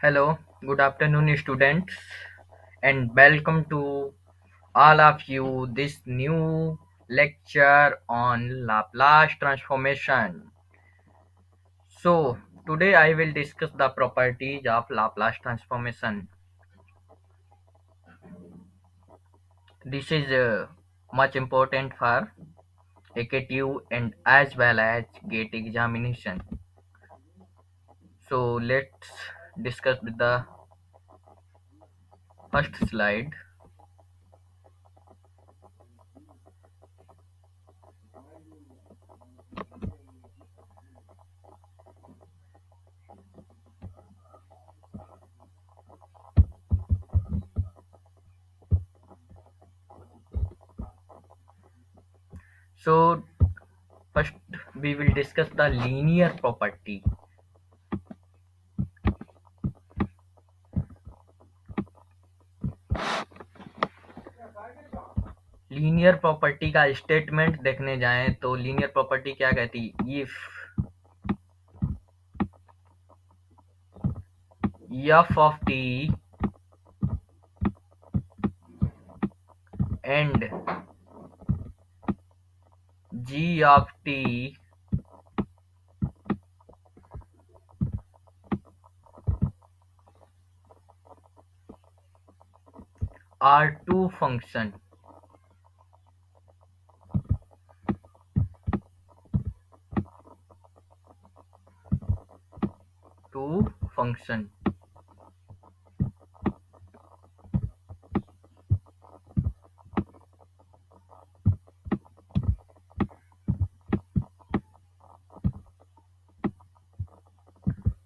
Hello, good afternoon, students, and welcome to all of you this new lecture on Laplace transformation. So, today I will discuss the properties of Laplace transformation. This is much important for AKTU and as well as GATE examination. So, let's discuss with the first slide. So, first we will discuss the linear property. Linear property का statement देखने जाएं तो linear property क्या कहती है? If f of t and g of t are two function two function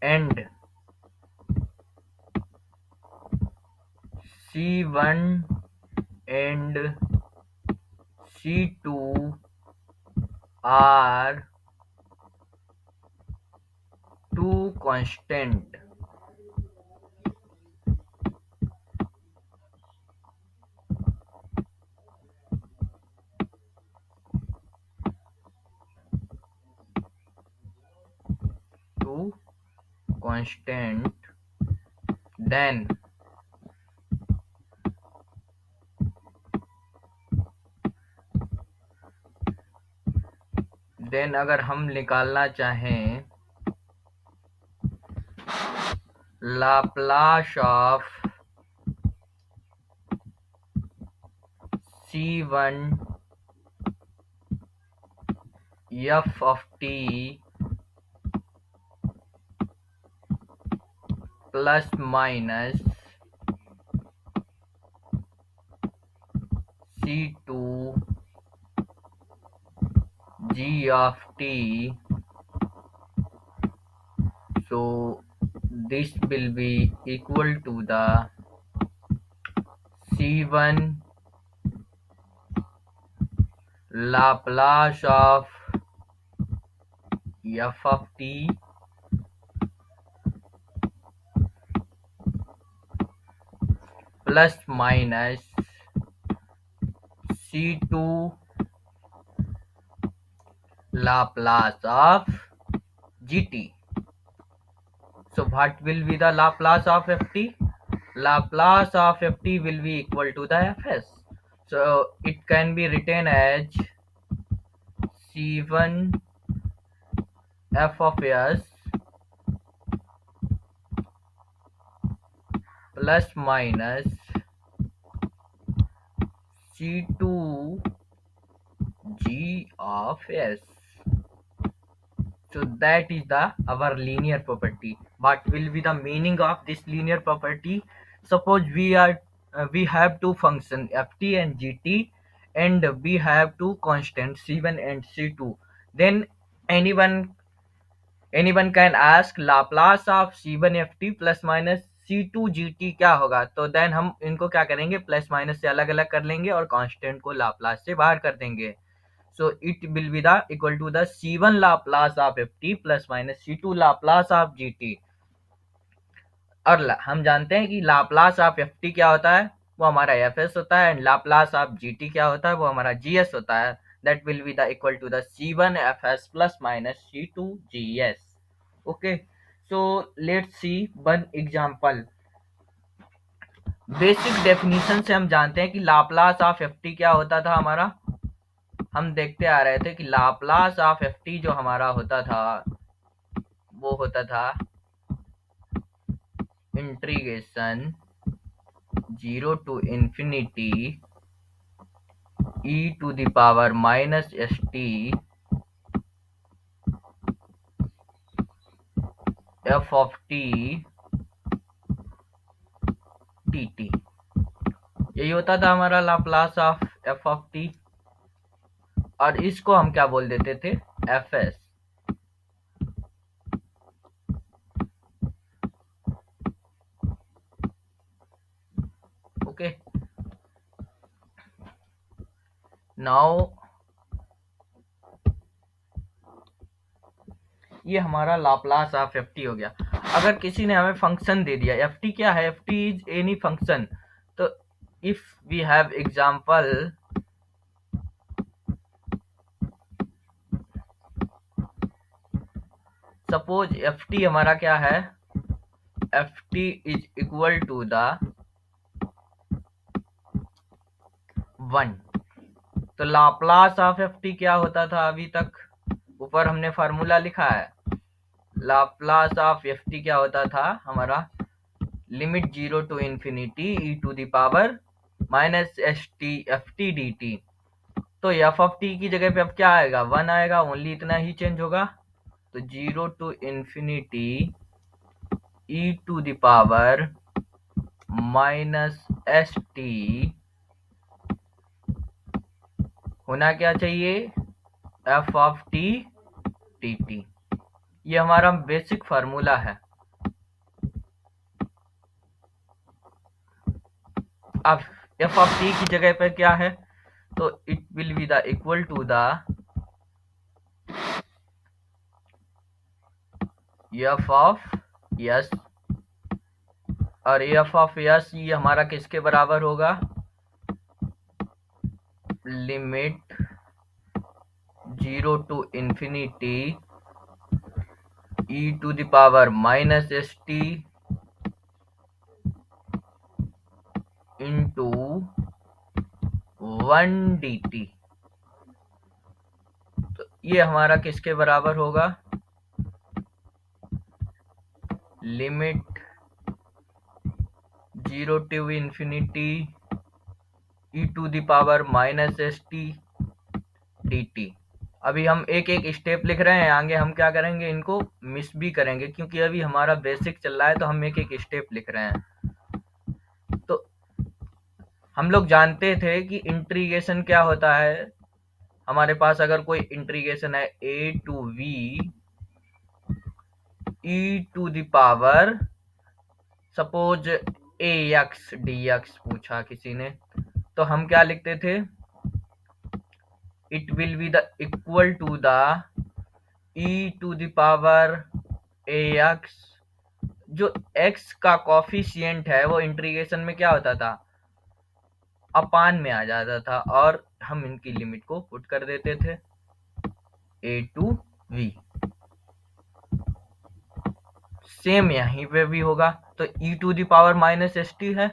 and C1 and C2 are two constant two constant then अगर हम निकालना चाहें Laplace of C1 f of t plus minus C2 g of t, so this will be equal to the C1 Laplace of f of t plus minus C2 Laplace of gt. So what will be the Laplace of ft? Laplace of ft will be equal to the fs. So it can be written as C1 f of s plus minus C2 g of s. So that is the our linear property. What will be the meaning of this linear property? Suppose we have two function ft and gt, and we have two constant c1 and c2. Then anyone can ask Laplace of c1 ft plus minus c2 gt क्या होगा? तो then हम इनको क्या करेंगे, plus minus से अलग अलग कर लेंगे और कांस्टेंट को लाप्लास से बाहर कर देंगे. So it will be the equal to the C1 Laplace of ft plus minus C2 Laplace of gt. और हम जानते हैं कि लाप्लास ऑफ ft क्या होता है, वो हमारा fs होता है, एंड लाप्लास ऑफ gt क्या होता है, वो हमारा gs होता है. That will be the equal to the C1 fs plus minus C2 gs. Okay, So let's see one example. Basic definition से हम जानते हैं कि लाप्लास ऑफ एफ टी क्या होता था हमारा। हम देखते आ रहे थे कि लाप्लास ऑफ एफ टी जो हमारा होता था वो होता था integration 0 to infinity e to the power minus st f of t dt। यही होता था हमारा Laplace of F of T, और इसको हम क्या बोल देते थे, एफ एस। ओके, नाउ ये हमारा लाप्लास ऑफ एफ टी हो गया। अगर किसी ने हमें फंक्शन दे दिया, एफ टी क्या है, f t is any function. तो if we have example, suppose f t हमारा क्या है, f t is equal to the 1। तो लाप्लास ऑफ एफ टी क्या होता था, अभी तक ऊपर हमने फार्मूला लिखा है। लाप्लास ऑफ एफ टी क्या होता था हमारा, limit 0 to infinity e to the power minus s t f t d t. तो एफ ऑफ टी की जगह पे अब क्या आएगा, 1 आएगा, ओनली इतना ही चेंज होगा। तो 0 to infinity e to the power minus s t होना क्या चाहिए, f of t t t. ये हमारा बेसिक फार्मूला है। अब एफ ऑफ टी की जगह पर क्या है, तो it will be the equal to the f of s, और एफ ऑफ यस ये हमारा किसके बराबर होगा, limit 0 to infinity e to the power minus s t into 1 d t. तो ये हमारा किसके बराबर होगा, limit 0 to infinity e to the power minus s t d t. अभी हम एक एक स्टेप लिख रहे हैं, आगे हम क्या करेंगे, इनको मिस भी करेंगे, क्योंकि अभी हमारा बेसिक चल रहा है, तो हम एक एक स्टेप लिख रहे हैं। तो हम लोग जानते थे कि इंटीग्रेशन क्या होता है। हमारे पास अगर कोई इंटीग्रेशन है a to v e to the power, suppose a x d x पूछा किसी ने, तो हम क्या लिखते थे, it will be the equal to the e to the power a x. जो x का कॉफिशिएंट है वो इंटीग्रेशन में क्या होता था, अपान में आ जाता था, और हम इनकी लिमिट को पुट कर देते थे a टू v। सेम यहीं पे भी होगा। तो e to the power minus s t है,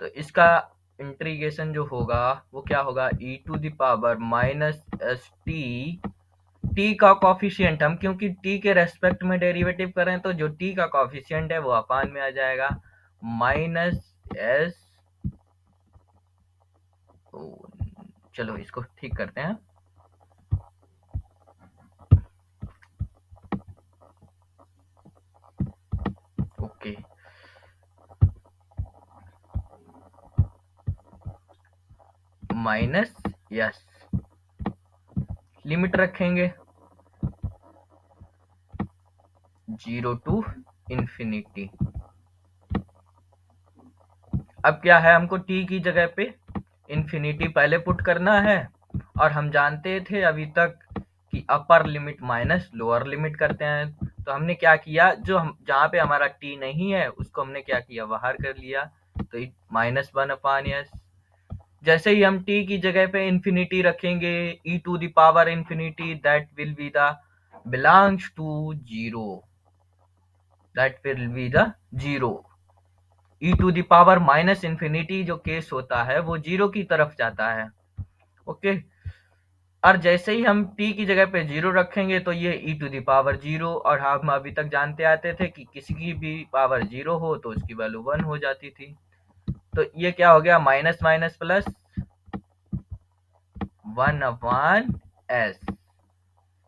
तो इसका इंटीग्रेशन जो होगा वो क्या होगा, e to the power minus s t. T का कॉफिशिएंट हम क्योंकि टी के रेस्पेक्ट में डेरिवेटिव करें, तो जो टी का कॉफिशिएंट है वो अपान में आ जाएगा, माइनस एस। चलो इसको ठीक करते हैं। ओके, माइनस यस, लिमिट रखेंगे 0 टू इंफिनिटी। अब क्या है, हमको t की जगह पे इंफिनिटी पहले पुट करना है, और हम जानते थे अभी तक कि upper limit minus lower limit करते हैं। तो हमने क्या किया, जो हम जहाँ पे हमारा t नहीं है उसको हमने क्या किया, बाहर कर लिया, तो माइनस 1 अपान एस। जैसे ही हम t की जगह पे इंफिनिटी रखेंगे, e to the power infinity, that will be the belongs to 0। That will be the zero. E to the power minus infinity जो केस होता है वो जीरो की तरफ जाता है। ओके, और जैसे ही हम t की जगह पे जीरो रखेंगे तो ये e to the power zero, और हम अभी तक जानते आते थे कि किसी की भी पावर जीरो हो तो उसकी वैल्यू 1 हो जाती थी। तो ये क्या हो गया, minus minus plus 1 upon S.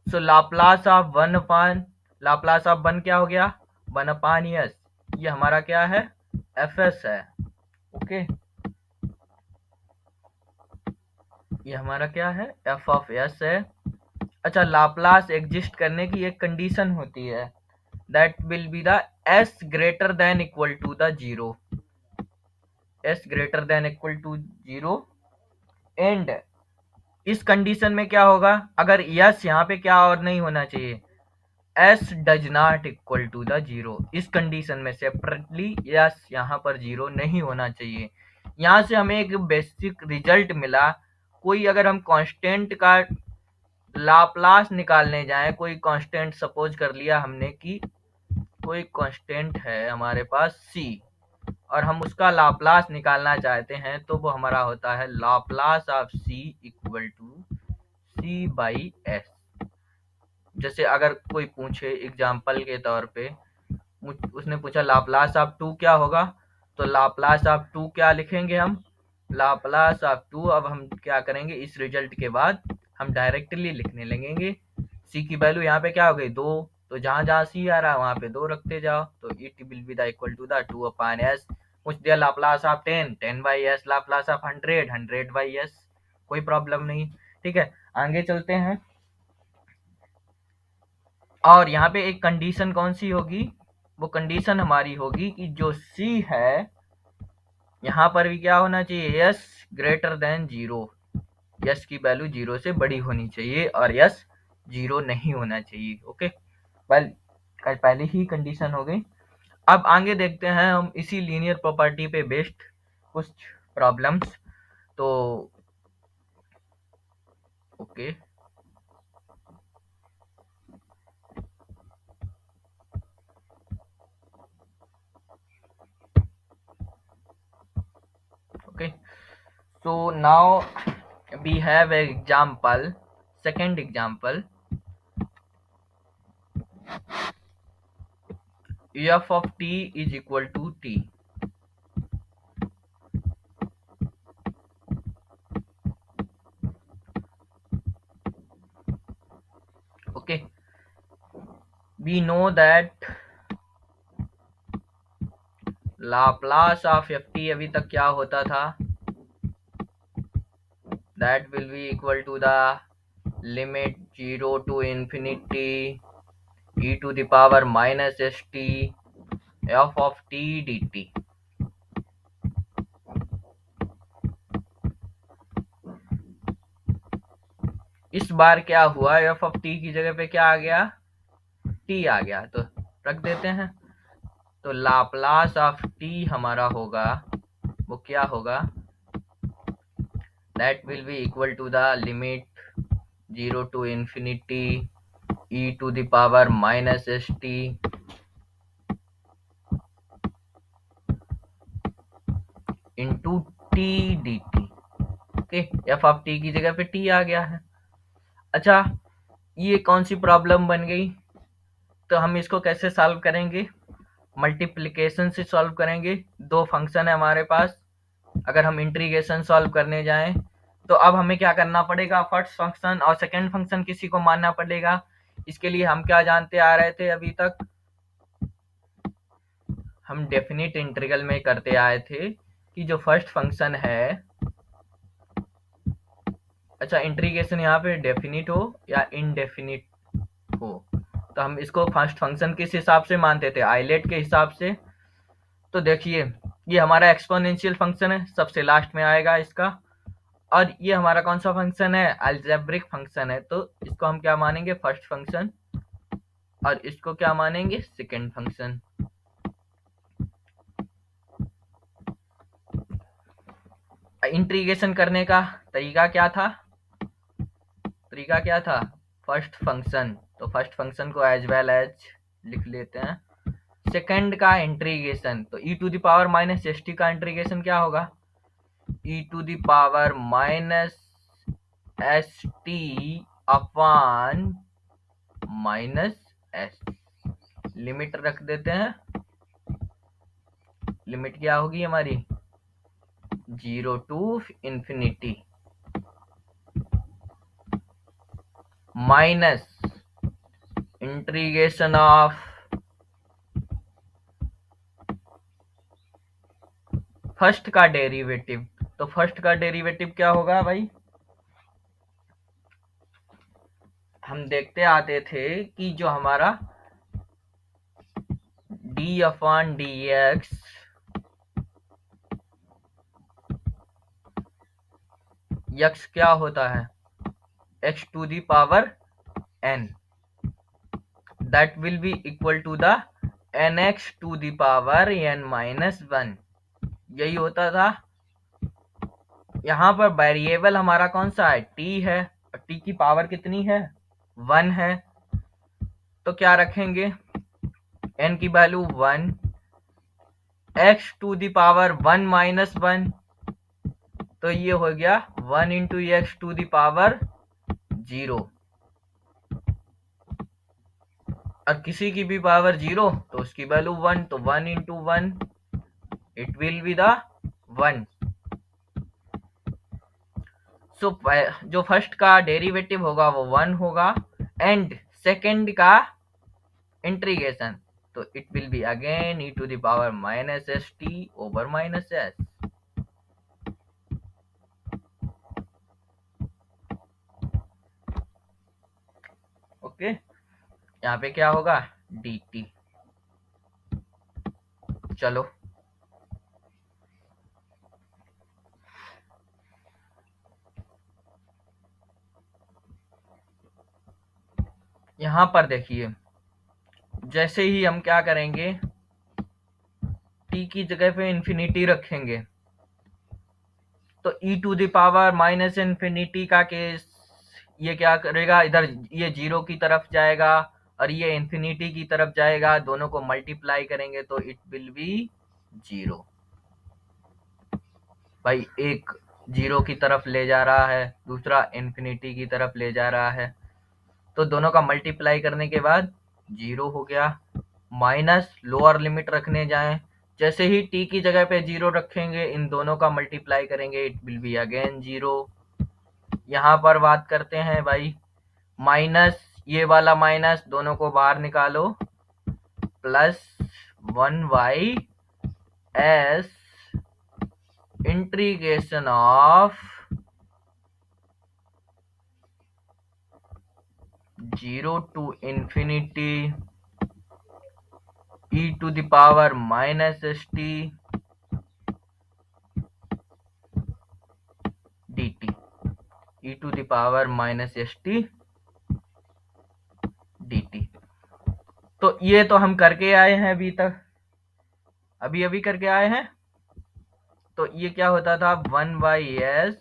So Laplace of 1 upon Laplace of 1 क्या हो गया, 1 अपॉन एस। ये हमारा क्या है, एफ एस है। ओके, ये हमारा क्या है, एफ ऑफ एस है। अच्छा, लाप्लास एग्जिस्ट करने की एक कंडीशन होती है, that will be the s greater than equal to the zero, s greater than equal to zero. And इस कंडीशन में क्या होगा, अगर यस यहाँ पे क्या और नहीं होना चाहिए, s does not equal to the zero. इस कंडीशन में सेपरेटली यस यहाँ पर जीरो नहीं होना चाहिए। यहाँ से हमें एक बेसिक रिजल्ट मिला, कोई अगर हम कांस्टेंट का लाप्लास निकालने जाएं, कोई कांस्टेंट सपोज कर लिया हमने कि कोई कांस्टेंट है हमारे पास c, और हम उसका लाप्लास निकालना चाहते हैं, तो वो हमारा होता है Laplace of c equal to c by s. जैसे अगर कोई पूछे एग्जाम्पल के तौर पे, उसने पूछा लाप्लास ऑफ 2 क्या होगा, तो लाप्लास ऑफ 2 क्या लिखेंगे हम, लाप्लास ऑफ 2। अब हम क्या करेंगे, इस रिजल्ट के बाद हम डायरेक्टली लिखने लगेंगे। सी की वैल्यू यहाँ पे क्या हो गई, 2, तो जहां जहां सी आ रहा है वहां पे 2 रखते जाओ, तो it will be the equal to the 2 upon s. पूछ दिया Laplace of 10, 10 by s, Laplace of 100, 100 by s, कोई प्रॉब्लम नहीं। ठीक है, आगे चलते हैं। और यहाँ पे एक कंडीशन कौन सी होगी, वो कंडीशन हमारी होगी कि जो c है यहाँ पर भी क्या होना चाहिए, s greater than zero. Yes की वैल्यू जीरो से बड़ी होनी चाहिए और यस जीरो नहीं होना चाहिए। ओके, पहले ही कंडीशन हो गई। अब आगे देखते हैं हम इसी लीनियर प्रॉपर्टी पे बेस्ड कुछ प्रॉब्लम्स। तो okay, okay, so now we have an example, second example, f of t is equal to t। okay, we know that Laplace of f T अभी तक क्या होता था, that will be equal to the limit 0 to infinity e to the power minus st f of t dt। इस बार क्या हुआ, f of t की जगह पे क्या आ गया, t आ गया, तो रख देते हैं। तो लाप्लास ऑफ t हमारा होगा, वो क्या होगा, that will be equal to the limit 0 to infinity e to the power minus st into t dt। Okay, F of T की जगह पे टी आ गया है। अच्छा, ये कौन सी प्रॉब्लम बन गई, तो हम इसको कैसे सॉल्व करेंगे, मल्टीप्लिकेशन से सॉल्व करेंगे। दो फंक्शन है हमारे पास, अगर हम इंटीग्रेशन सॉल्व करने जाएं तो अब हमें क्या करना पड़ेगा, फर्स्ट फंक्शन और सेकंड फंक्शन किसी को मानना पड़ेगा। इसके लिए हम क्या जानते आ रहे थे, अभी तक हम डेफिनिट इंटीग्रल में करते आए थे कि जो फर्स्ट फंक्शन है, अच्छा इंटीग्रेशन यहाँ पे डेफिनिट हो या इनडेफिनिट हो, तो हम इसको फर्स्ट फंक्शन किस हिसाब से मानते थे, आइलेट के हिसाब से। तो देखिए, ये हमारा एक्सपोनेंशियल फंक्शन है, सबसे लास्ट में आएगा इसका, और ये हमारा कौन सा फंक्शन है, अलजेब्रिक फंक्शन है, तो इसको हम क्या मानेंगे, फर्स्ट फंक्शन, और इसको क्या मानेंगे, सेकंड फंक्शन। इंटीग्रेशन करने का तरीका क्या था, फर्स्ट फंक्शन, तो फर्स्ट फंक्शन को एज वेल एज लिख लेते हैं, सेकंड का इंटीग्रेशन, तो e to the power minus s t का इंटीग्रेशन क्या होगा, e to the power minus s t upon minus s. Limit रख देते हैं, लिमिट क्या होगी हमारी 0 to infinity minus integration of first का डेरिवेटिव। तो फर्स्ट का डेरिवेटिव क्या होगा भाई, हम देखते आते थे कि जो हमारा d upon d x x क्या होता है, x to the power n, that will be equal to the n x to the power n minus one. यही होता था। यहाँ पर वेरिएबल हमारा कौन सा है, टी है, और टी की पावर कितनी है, 1 है। तो क्या रखेंगे, एन की value 1, x to the power 1 minus 1, तो ये हो गया 1 into x to the power 0, और किसी की भी पावर 0 तो उसकी वैल्यू 1, तो 1 into 1 it will be the 1। So जो फर्स्ट का डेरिवेटिव होगा वो 1 होगा, एंड सेकंड का इंटीग्रेशन, तो it will be again e to the power minus s t over minus s. Okay, यहाँ पे क्या होगा डी टी। चलो यहाँ पर देखिए, जैसे ही हम क्या करेंगे, टी की जगह पे इंफिनिटी रखेंगे, तो e to the power minus infinity का केस, ये क्या करेगा, इधर ये 0 की तरफ जाएगा और ये इंफिनिटी की तरफ जाएगा, दोनों को मल्टीप्लाई करेंगे तो इट विल बी 0। भाई एक 0 की तरफ ले जा रहा है, दूसरा इंफिनिटी की तरफ ले जा रहा है, तो दोनों का मल्टीप्लाई करने के बाद 0 हो गया। माइनस लोअर लिमिट रखने जाएं, जैसे ही टी की जगह पे 0 रखेंगे, इन दोनों का मल्टीप्लाई करेंगे, इट विल बी अगेन 0। यहाँ पर बात करते हैं भाई, माइनस, ये वाला माइनस दोनों को बाहर निकालो, plus 1 s integration of 0 to infinity e to the power minus s t d t, e to the power minus s t d t. तो ये तो हम करके आए हैं अभी तक, अभी अभी करके आए हैं। तो ये क्या होता था, 1/s,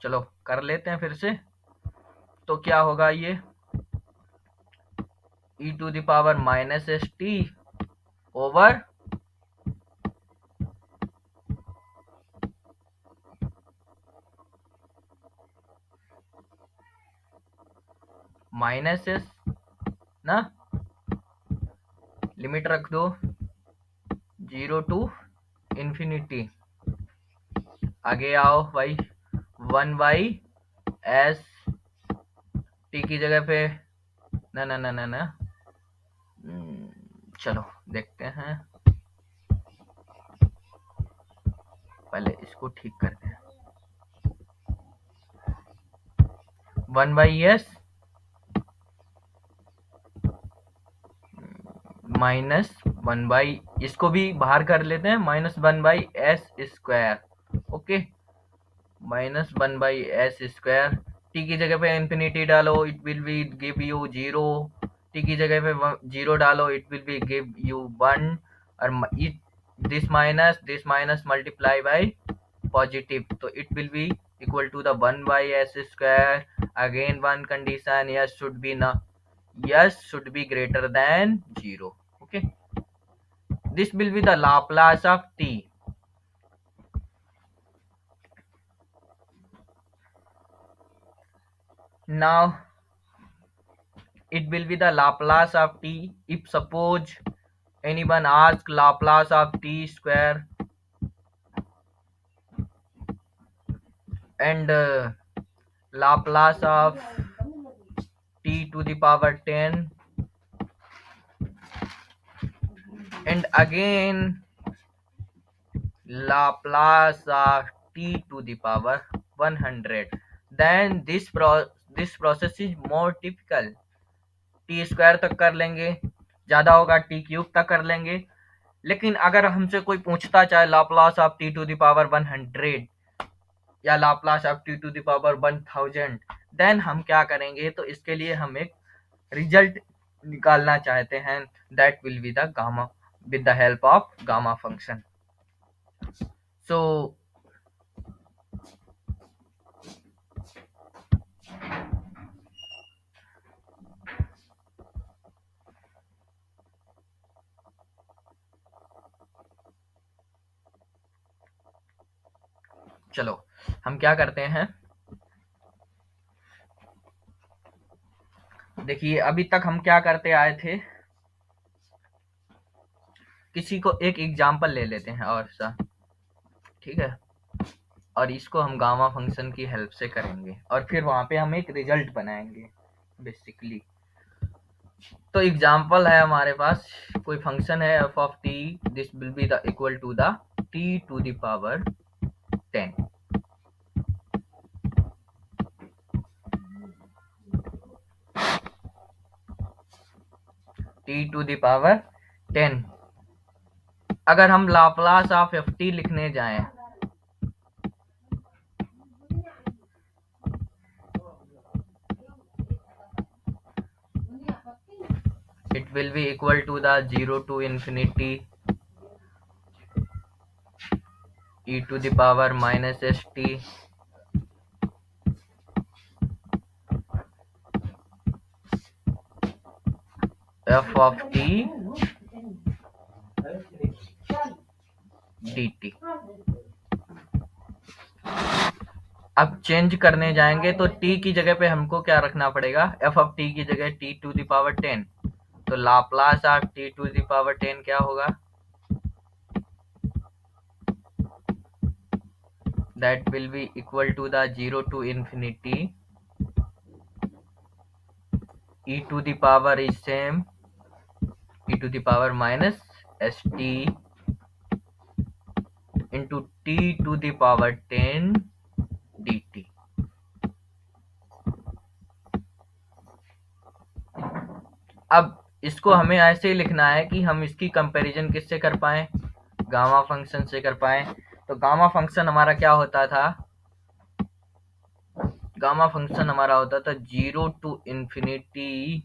चलो कर लेते हैं फिर से। तो क्या होगा, ये e to the power minus s t over minus s ना, लिमिट रख दो 0 टू इंफिनिटी, आगे आओ भाई, 1/s, टी की जगह पे ना ना ना ना ना, चलो देखते हैं, पहले इसको ठीक करते हैं। 1/s माइनस 1, इसको भी बाहर कर लेते हैं, -1/s²। ओके, -1/s², टी की जगह पे इंफिनिटी डालो, it will be give you 0, t की जगह पे 0 डालो, it will be give you 1, और this minus multiply by positive, तो it will be equal to the 1/s²। Again one condition, s should be ना, s should be greater than 0. Okay, this will be the Laplace of t. Now it will be the Laplace of t if suppose anyone asks Laplace of t square and Laplace of t to the power 10 and again Laplace of t to the power 100, then this process is more typical. T square तक कर लेंगे, ज्यादा होगा T cube तक कर लेंगे। लेकिन अगर हमसे कोई पूछता चाहे Laplace of t to the power 100 या Laplace of t to the power 1000, then हम क्या करेंगे, तो इसके लिए हम एक रिजल्ट निकालना चाहते हैं, that will be the gamma with the help of gamma function. So चलो हम क्या करते हैं, देखिए अभी तक हम क्या करते आए थे, किसी को एक एग्जांपल ले लेते हैं और सा, ठीक है, और इसको हम गामा फंक्शन की हेल्प से करेंगे और फिर वहां पे हम एक रिजल्ट बनाएंगे बेसिकली। तो एग्जांपल है हमारे पास, कोई फंक्शन है f of t, this will be the equal to the t to the power 10, t to the power 10। अगर हम लाप्लास ऑफ एफ टी लिखने जाएं, it will be equal to the 0 to infinity e to the power minus st f of t dt। अब change करने जाएंगे तो t की जगह पे हमको क्या रखना पड़ेगा, f ऑफ t की जगह t टू द पावर 10, तो Laplace of t to the power 10 क्या होगा, that will be equal to the 0 to infinity e to the power is same e to the power minus st into t to the power 10 dt। अब इसको हमें ऐसे ही लिखना है कि हम इसकी कंपैरिजन किससे कर पाए, गामा फंक्शन से कर पाए। तो गामा फंक्शन हमारा क्या होता था, गामा फंक्शन हमारा होता था 0 to infinity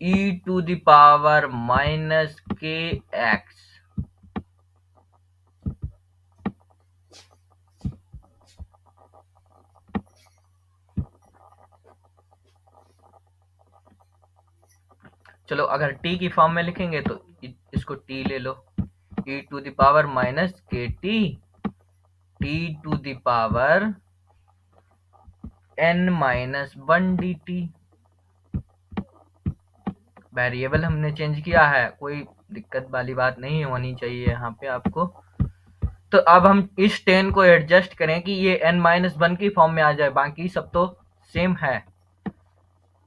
e to the power minus k x. चलो अगर t की फॉर्म में लिखेंगे तो इसको t ले लो, e to the power minus k t, t to the power n माइनस 1 dt। वेरिएबल हमने चेंज किया है, कोई दिक्कत वाली बात नहीं होनी चाहिए यहाँ पे आपको। तो अब हम इस 10 को एडजस्ट करें कि ये n माइनस 1 की फॉर्म में आ जाए, बाकी सब तो सेम है।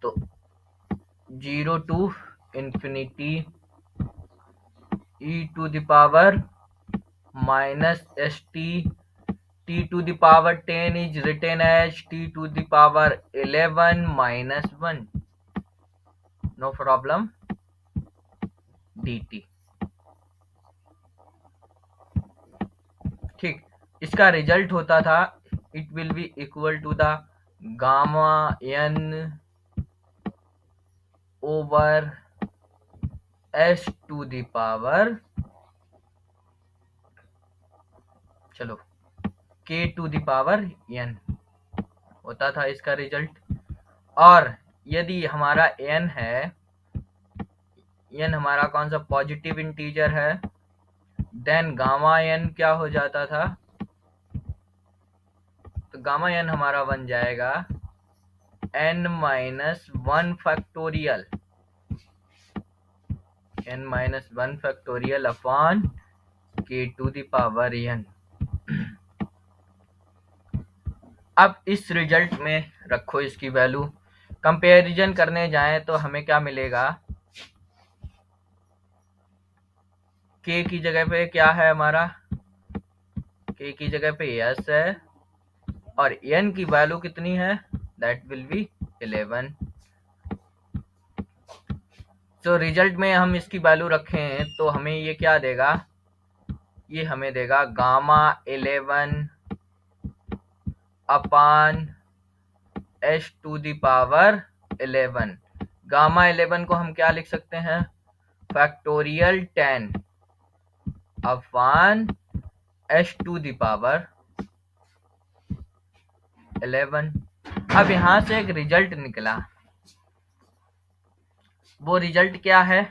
तो 0 to infinity e to the power minus s t, t to the power 10 is written as t to the power 11 minus 1, no problem, dt। ठीक, इसका रिजल्ट होता था it will be equal to the gamma n over s to the power, चलो k to the power n होता था इसका result. और यदि हमारा n है, n हमारा कौन सा पॉजिटिव इंटीजर है, देन गामा n क्या हो जाता था, तो गामा n हमारा बन जाएगा n-1 factorial, n-1 factorial upon k to the power n। अब इस रिजल्ट में रखो इसकी वैल्यू, कंपैरिजन करने जाएं तो हमें क्या मिलेगा, k की जगह पे क्या है हमारा, k की जगह पे s है और n की वैल्यू कितनी है, दैट विल बी 11। तो रिजल्ट में हम इसकी वैल्यू रखें तो हमें ये क्या देगा, ये हमें देगा gamma 11 upon h to the power 11। Gamma 11 को हम क्या लिख सकते हैं, factorial 10 upon h to the power 11। अब यहां से एक रिजल्ट निकला, वो रिजल्ट क्या है,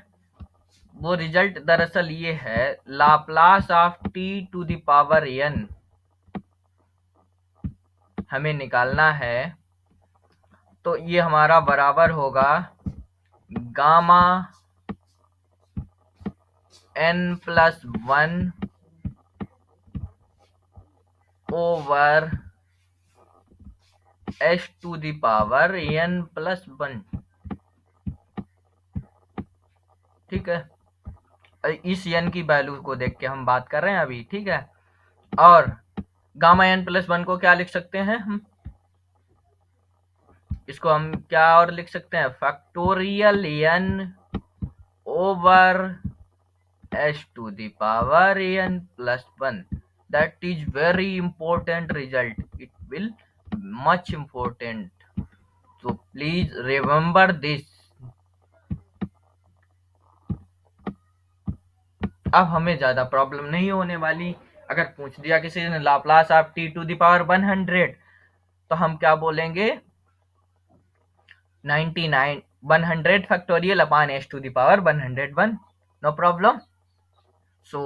वो रिजल्ट दरअसल ये है, Laplace of t to the power n हमें निकालना है। तो ये हमारा बराबर होगा gamma n+1 over h to the power n+1। ठीक है, इस n की वैल्यू को देख के हम बात कर रहे हैं अभी, ठीक है। और गामा n+1 को क्या लिख सकते हैं हम, इसको हम क्या और लिख सकते हैं, factorial n over h to the power n+1। that is very important result, it will much important, so please remember this। अब हमें ज्यादा प्रॉब्लम नहीं होने वाली, अगर पूछ दिया किसी ने Laplace of t to the power 100 तो हम क्या बोलेंगे, 99 100 factorial upon h to the power 101, no problem. So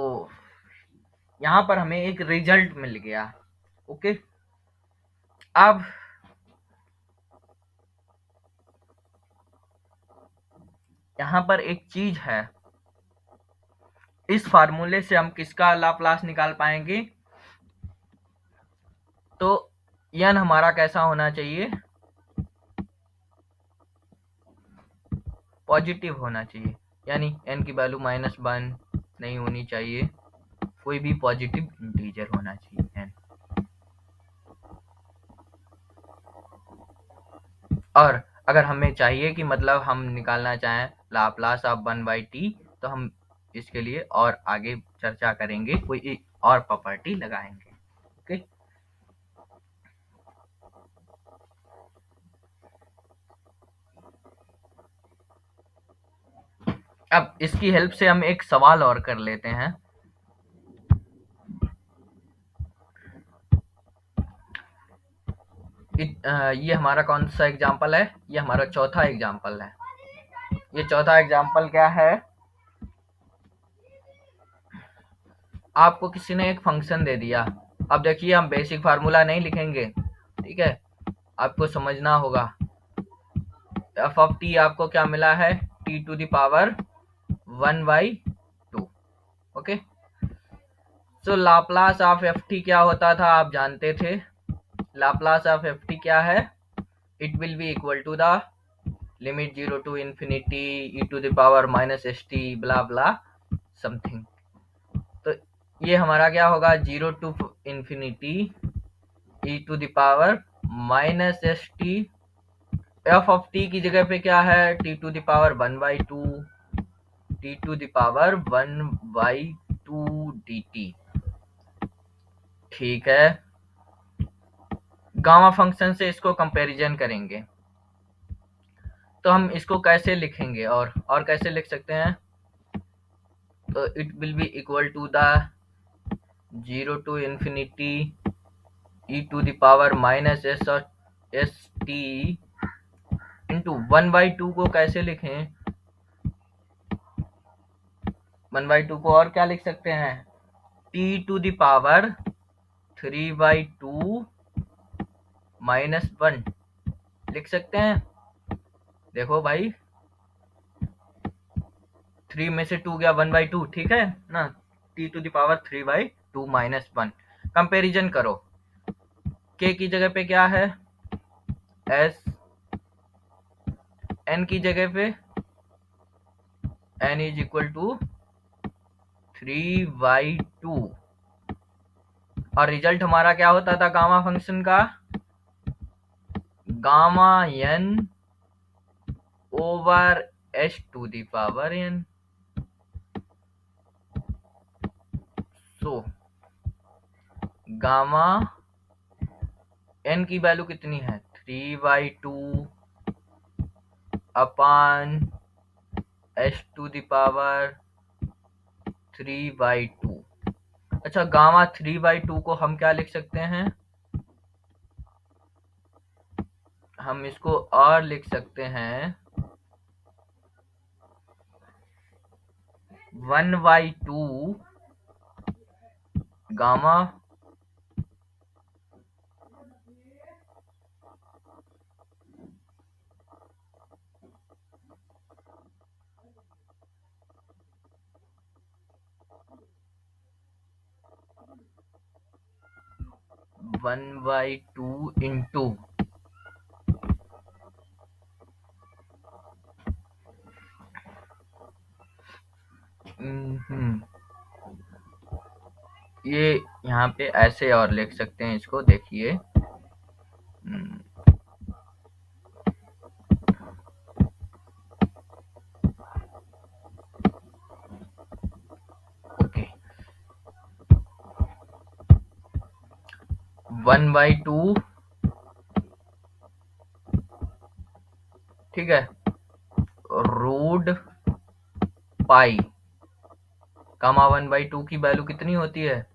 यहां पर हमें एक रिजल्ट मिल गया, ओके। अब यहां पर एक चीज है, इस फार्मूले से हम किसका लाप्लास निकाल पाएंगे, तो n हमारा कैसा होना चाहिए, पॉजिटिव होना चाहिए, यानी n की वैल्यू -1 नहीं होनी चाहिए, कोई भी पॉजिटिव इंटीजर होना चाहिए n। और अगर हमें चाहिए कि मतलब हम निकालना चाहें लाप्लास ऑफ 1/t, तो हम इसके लिए और आगे चर्चा करेंगे, कोई और प्रॉपर्टी लगाएंगे, ओके। अब इसकी हेल्प से हम एक सवाल और कर लेते हैं। ये हमारा कौन सा एग्जाम्पल है, ये हमारा चौथा एग्जाम्पल है। ये चौथा एग्जाम्पल क्या है, आपको किसी ने एक फंक्शन दे दिया। अब देखिए हम बेसिक फार्मूला नहीं लिखेंगे, ठीक है, आपको समझना होगा। एफ ऑफ टी आपको क्या मिला है, T to the power 1/2, okay. So Laplace of f T क्या होता था, आप जानते थे, लाप्लास ऑफ एफ टी क्या है, it will be equal to the limit 0 to infinity e to the power -st blah blah something. तो ये हमारा क्या होगा, 0 to infinity e to the power -st, F of T की जगह पे क्या है, T to the power 1/2, T to the power 1/2 dt, ठीक है। गामा फंक्शन से इसको कंपैरिजन करेंगे तो हम इसको कैसे लिखेंगे, और कैसे लिख सकते हैं, तो it will be equal to the 0 to infinity e to the power -s st into 1/2 को कैसे लिखें, 1/2 को और क्या लिख सकते हैं, t⁻³ 3/2 -1 लिख सकते हैं। देखो भाई 3 में से 2 गया 1/2, ठीक है ना, t⁻³ -1। कंपेरिजन करो, k की जगह पे क्या है s, n की जगह पे n = 3/2 और रिजल्ट हमारा क्या होता था गामा फंक्शन का, gamma n over h⁻n। So gamma n की वैल्यू कितनी है, 3/2 अपॉन h⁻3/2। अच्छा, गामा 3/2 को हम क्या लिख सकते हैं, हम इसको और लिख सकते हैं 1/2 गामा 1/2 इंटू ये यहाँ पे ऐसे और लिख सकते हैं इसको, देखिए ओके 1/2, ठीक है, रूट पाई, गामा 1/2 की वैल्यू कितनी होती है,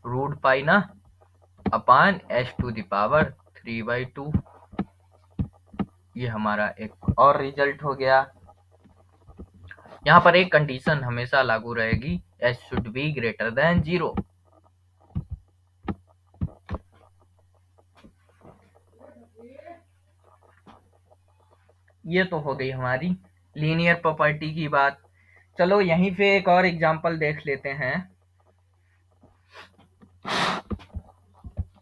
रूट पाई ना, अपान h⁻3/2। ये हमारा एक और रिजल्ट हो गया। यहाँ पर एक कंडीशन हमेशा लागू रहेगी, h should be greater than 0। ये तो हो गई हमारी लीनियर प्रॉपर्टी की बात। चलो यहीं पे एक और एग्जांपल देख लेते हैं।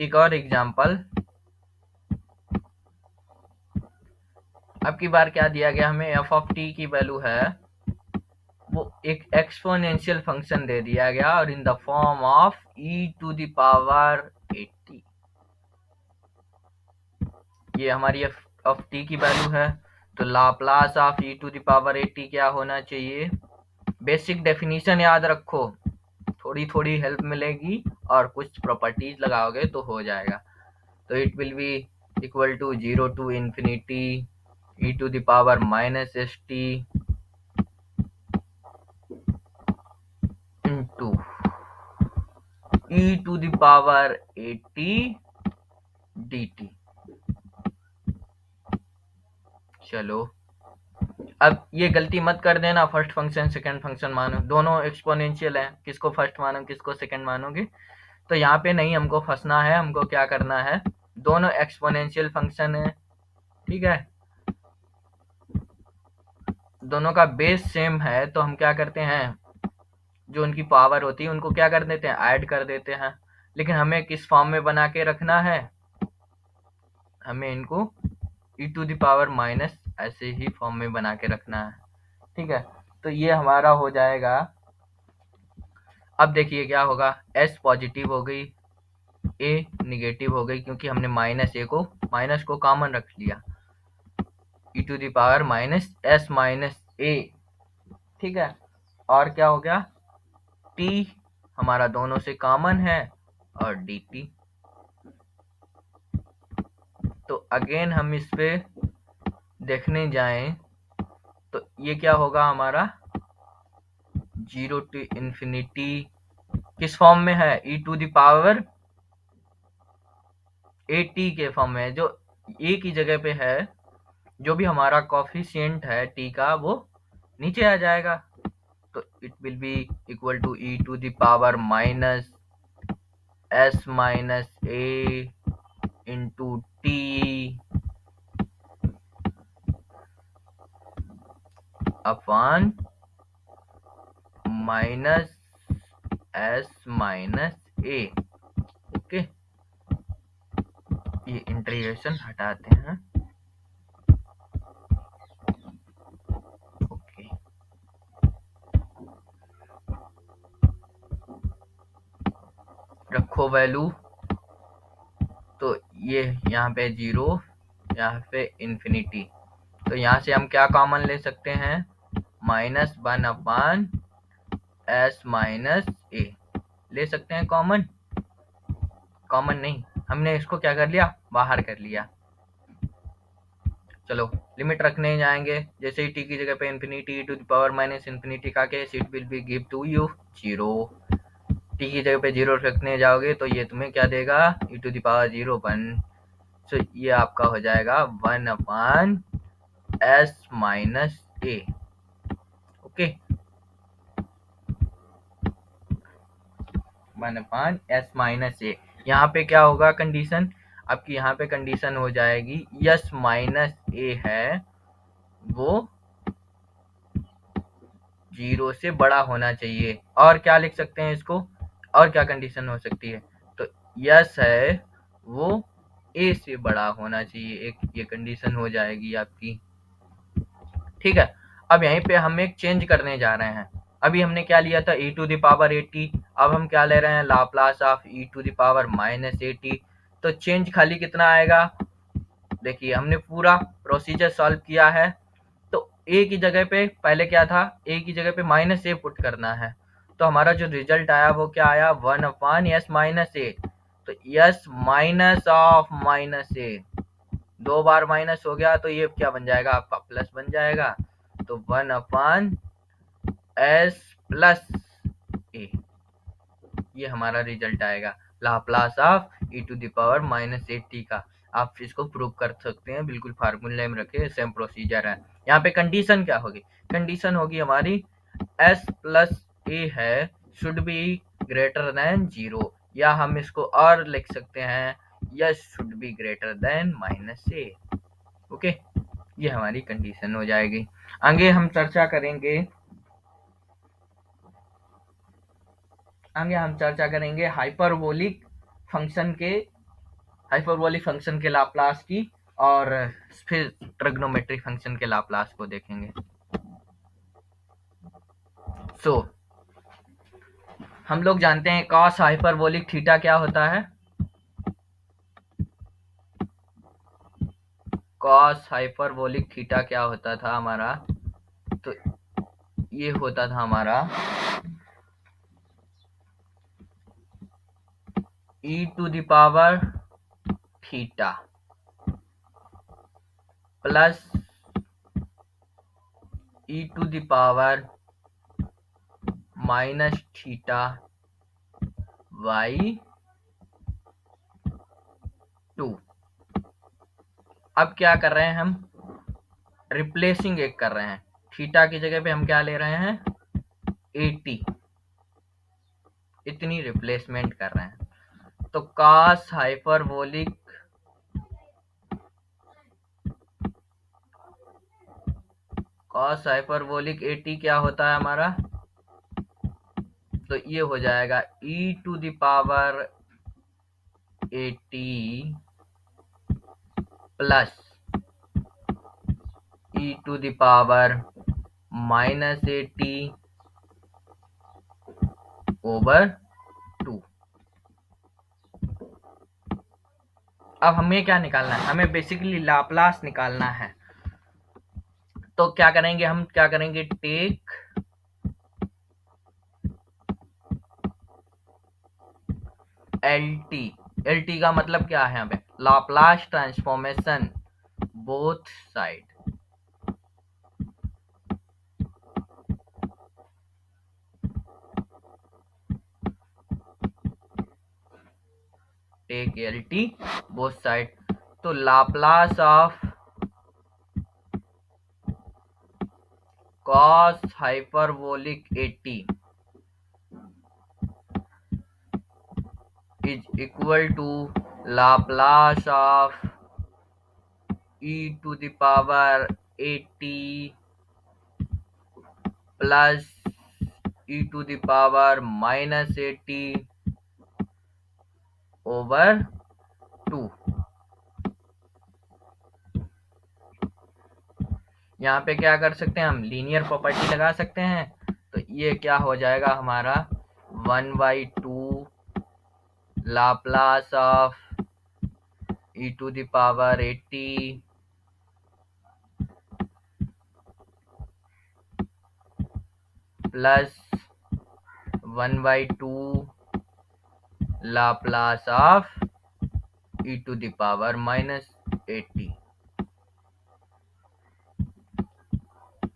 एक और एग्जांपल, अब की बार क्या दिया गया हमें, f ऑफ t की वैल्यू है वो एक एक्सपोनेंशियल फंक्शन दे दिया गया और in the form of e⁻80। ये हमारी f ऑफ t की वैल्यू है, तो लाप्लास ऑफ e⁻80 क्या होना चाहिए, बेसिक डेफिनेशन याद रखो, थोड़ी थोड़ी हेल्प मिलेगी और कुछ प्रॉपर्टीज लगाओगे तो हो जाएगा। तो it will be equal to 0 to infinity e⁻−st into e⁻80 dt। चलो अब ये गलती मत कर देना, फर्स्ट फंक्शन सेकंड फंक्शन मानो, दोनों एक्सपोनेंशियल है, किसको फर्स्ट मानो किसको सेकंड मानोगे, तो यहाँ पे नहीं हमको फंसना है, हमको क्या करना है, दोनों एक्सपोनेंशियल फंक्शन है, ठीक है, दोनों का बेस सेम है, तो हम क्या करते हैं, जो उनकी पावर होती है उनको क्या कर देते हैं, ऐड कर देते हैं। लेकिन हमें किस फॉर्म में बना के रखना है, हमें इनको e⁻- ऐसे ही फॉर्म में बना के रखना है, ठीक है। तो ये हमारा हो जाएगा। अब देखिए क्या होगा, s पॉजिटिव हो गई, a निगेटिव हो गई, क्योंकि हमने माइनस को कॉमन रख लिया, e⁻−s−a, ठीक है। और क्या हो गया, t हमारा दोनों से कॉमन है और dt। तो अगेन हम इस पे देखने जाएं तो ये क्या होगा हमारा, 0 to infinity किस फॉर्म में है, e⁻80 के फॉर्म में है, जो ए की जगह पे है, जो भी हमारा कॉफिशिएंट है टी का वो नीचे आ जाएगा। तो it will be equal to e to the power minus S minus A into T upon minus S minus A. Okay, ये इंटीग्रेशन हटाते हैं। ओके, रखो वैल्यू, तो ये यहाँ पे 0, यहाँ पे इन्फिनिटी। तो यहाँ से हम क्या कॉमन ले सकते हैं, -1 अपान एस माइनस ए ले सकते हैं कॉमन। कॉमन नहीं, हमने इसको क्या कर लिया, बाहर कर लिया। चलो लिमिट रखने जाएंगे, जैसे ही टी की जगह पे infinity to the power minus infinity का case, it will be give to you 0। T की जगह पे 0 रखने जाओगे तो ये तुम्हें क्या देगा, ई टू द पावर 0 1। सो ये आपका हो जाएगा 1 अपान S minus A. Okay, 1 upon S minus ए। यहाँ पे क्या होगा कंडीशन आपकी, यहाँ पे कंडीशन हो जाएगी यस माइनस ए है वो 0 से बड़ा होना चाहिए। और क्या लिख सकते हैं इसको, और क्या कंडीशन हो सकती है, तो यस है वो ए से बड़ा होना चाहिए, एक ये कंडीशन हो जाएगी आपकी। ठीक है, अब यहीं पे हम एक चेंज करने जा रहे हैं। अभी हमने क्या लिया था, e टू द पावर 80, अब हम क्या ले रहे हैं, Laplace of e to the power minus 80। तो चेंज खाली कितना आएगा, देखिए हमने पूरा प्रोसीजर सॉल्व किया है। तो ए की जगह पे पहले क्या था, ए की जगह पे माइनस ए पुट करना है। तो हमारा जो रिजल्ट आया वो क्या आया, 1 अपान एस माइनस ए। तो S minus of minus A, 2 bar minus हो गया तो ये क्या बन जाएगा आपका, प्लस बन जाएगा। तो 1 अपान एस प्लस ए, ये हमारा रिजल्ट आएगा Laplace of e to the power minus 80 का। आप इसको प्रूव कर सकते हैं, बिल्कुल फार्मूले में रखे सेम प्रोसीजर है। यहाँ पे कंडीशन क्या होगी, कंडीशन होगी हमारी एस प्लस ए है शुड बी ग्रेटर देन 0, या हम इसको और लिख सकते हैं yes should be greater than minus A. Okay, ये हमारी कंडीशन हो जाएगी। आगे हम चर्चा करेंगे, हाइपरबोलिक फंक्शन के, हाइपरबोलिक फंक्शन के लाप्लास की, और फिर ट्रिग्नोमेट्रिक फंक्शन के लाप्लास को देखेंगे। सो हम लोग जानते हैं कॉस हाइपरबोलिक थीटा क्या होता है, कॉस हाइपरबोलिक थीटा क्या होता था हमारा, तो ये होता था हमारा e to the power theta plus e to the power minus theta by 2। अब क्या कर रहे हैं हम, रिप्लेसिंग एक कर रहे हैं, थीटा की जगह पे हम क्या ले रहे हैं 80, इतनी रिप्लेसमेंट कर रहे हैं। तो कॉस हाइपरबोलिक कॉस हाइपरबोलिक 80 क्या होता है हमारा, तो ये हो जाएगा e to the power 80 plus e to the power minus 80 over 2। अब हमें क्या निकालना है, हमें बेसिकली लाप्लास निकालना है। तो क्या करेंगे, हम क्या करेंगे, टेक एल टी का मतलब क्या है, यहाँ पे Laplace transformation both side. Take l t both side. तो Laplace of cos hyperbolic 80 is equal to Laplace of e to the power 80 plus e to the power minus 80 over 2। यहाँ पे क्या कर सकते हैं हम, लीनियर प्रॉपर्टी लगा सकते हैं। तो ये क्या हो जाएगा हमारा 1/2 Laplace of e to the power 80 plus 1/2 Laplace of e to the power minus 80।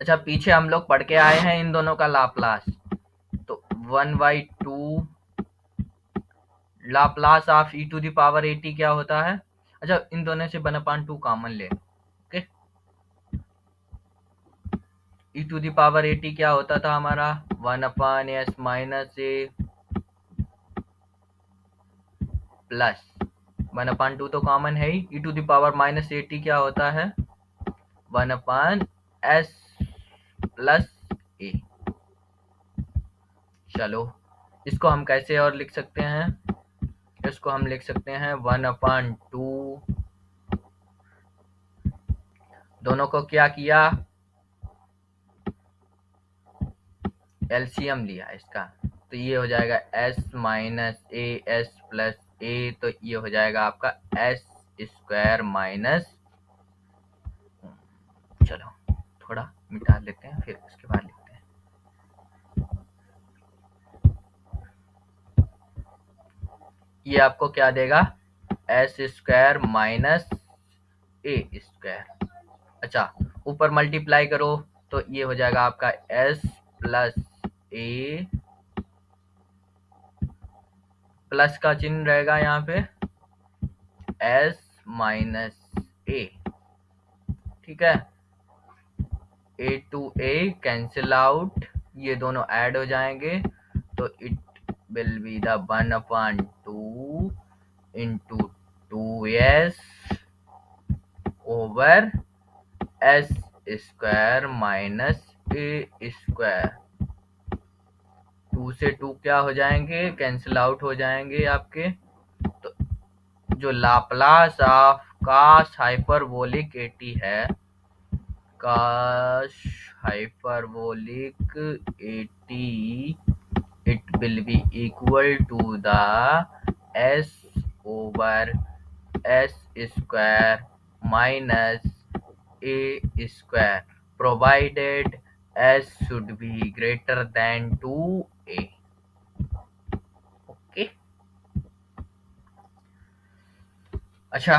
अच्छा, पीछे हम लोग पढ़ के आए हैं इन दोनों का लाप्लास। तो 1/2 Laplace of e to the power 80 क्या होता है। अच्छा, इन दोनों से 1/2 कॉमन ले। Okay, e to the power 80 क्या होता था हमारा 1/s माइनस ए प्लस 1/2 तो कॉमन है ही। e to the power minus 80 क्या होता है 1/s प्लस ए। चलो, इसको हम कैसे और लिख सकते हैं, इसको हम लिख सकते हैं 1/2, दोनों को क्या किया, एलसीएम लिया इसका। तो ये हो जाएगा s minus a s plus a, तो ये हो जाएगा आपका एस स्क्वायर माइनस, चलो थोड़ा मिटा लेते हैं फिर उसके बाद लिखते हैं। ये आपको क्या देगा S square minus a square. अच्छा, ऊपर मल्टीप्लाई करो तो ये हो जाएगा आपका एस प्लस ए, प्लस का चिन्ह रहेगा यहाँ पे एस माइनस ए। ठीक है, a to A cancel out, ये दोनों ऐड हो जाएंगे। तो it will be the 1/2 into 2s over S square minus a square. 2 से 2 क्या हो जाएंगे, कैंसिल आउट हो जाएंगे आपके। तो जो लाप्लास ऑफ कॉस हाइपरबोलिक 80 है, cos hyperbolic 80, it will be equal to the s over s square minus a square, provided s should be greater than 2a। Okay, अच्छा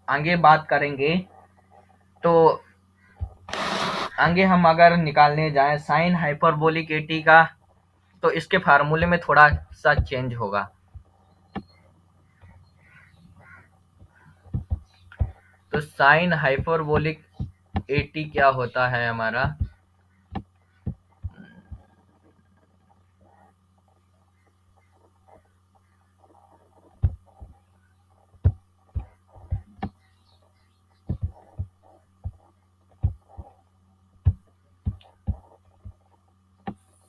आगे बात करेंगे। तो आगे हम अगर निकालने जाएं साइन हाइपरबोलिक 80 का, तो इसके फार्मूले में थोड़ा सा चेंज होगा। तो साइन हाइपरबोलिक 80 क्या होता है हमारा,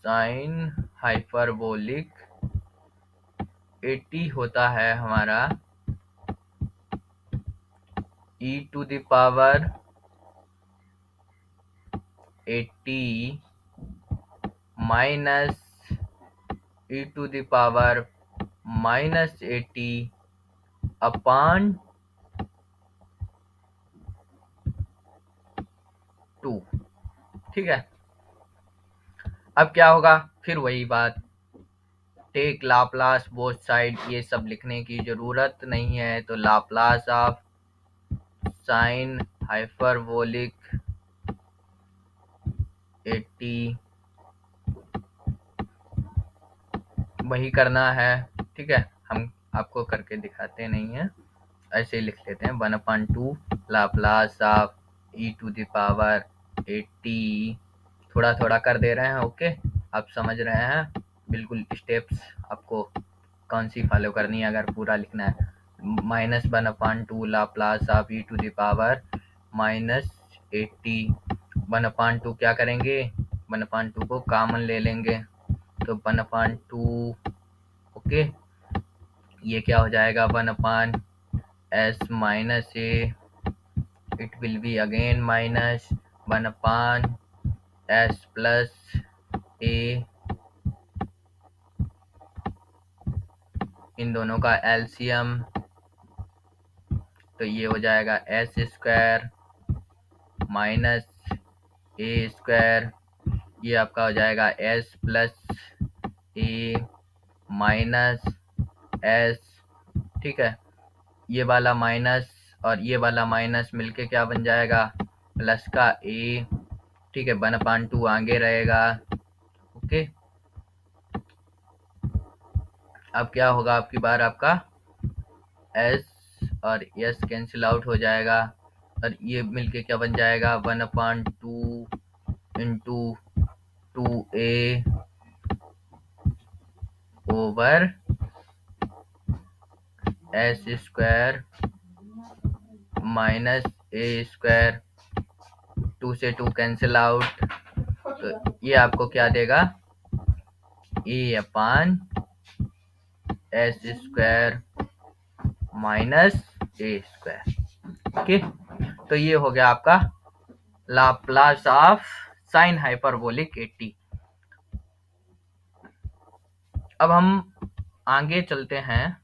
साइन हाइपरबोलिक 80 होता है हमारा e to the power 80 minus e to the power minus 80 upon 2। ठीक है, अब क्या होगा, फिर वही बात, टेक लाप्लास बोथ साइड, ये सब लिखने की जरूरत नहीं है। तो लाप्लास ऑफ साइन हाइपरबोलिक 80 वही करना है। ठीक है, हम आपको करके दिखाते नहीं है, ऐसे ही लिख लेते हैं 1/2 लाप्लास ऑफ e⁻80। थोड़ा थोड़ा कर दे रहे हैं, ओके। आप समझ रहे हैं बिल्कुल स्टेप्स आपको कौन सी फॉलो करनी है अगर पूरा लिखना है। -1/2 लाप्लास ऑफ e⁻80। 1/2 क्या करेंगे, 1/2 को कॉमन ले लेंगे तो 1/2, ओके। ये क्या हो जाएगा 1/s minus a, it will be again minus 1/s plus a, इन दोनों का एलसीएम तो ये हो जाएगा s square minus a square, ये आपका हो जाएगा s plus a minus s, ठीक है। ये वाला माइनस और ये वाला माइनस मिलके क्या बन जाएगा, प्लस का ए, ठीक है। 1/2 आगे रहेगा, ओके। अब क्या होगा आपकी बार, आपका एस और एस कैंसिल आउट हो जाएगा और ये मिलके क्या बन जाएगा 1/2 into 2a over S square minus a square, 2 से 2 कैंसिल आउट, तो ये आपको क्या देगा a/s square minus a square, okay. तो ये हो गया आपका लाप्लास ऑफ साइन हाइपरबोलिक 80। अब हम आगे चलते हैं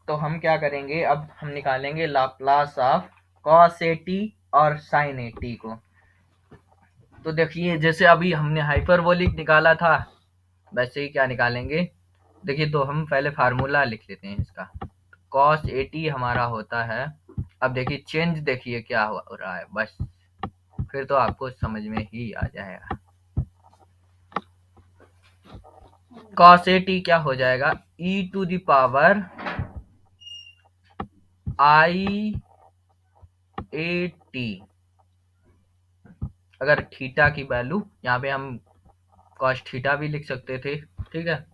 तो हम क्या करेंगे, अब हम निकालेंगे लाप्लास ऑफ cos 80 और sin 80 को। तो देखिए जैसे अभी हमने हाइपरबोलिक निकाला था वैसे ही क्या निकालेंगे, देखिए तो हम पहले फार्मूला लिख लेते हैं इसका। cos 80 हमारा होता है, अब देखिए चेंज देखिए क्या हो रहा है, बस फिर तो आपको समझ में ही आ जाएगा। cos 80 क्या हो जाएगा e⁻i80, अगर थीटा की वैल्यू यहाँ पे हम cos थीटा भी लिख सकते थे, ठीक है,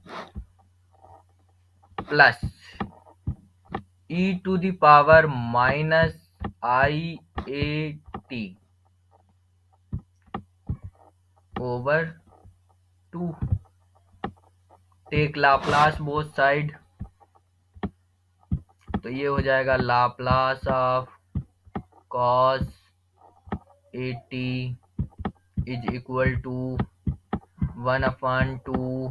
plus e⁻-i80 over 2, take Laplace both side, तो ये हो जाएगा Laplace of cos 80 is equal to 1/2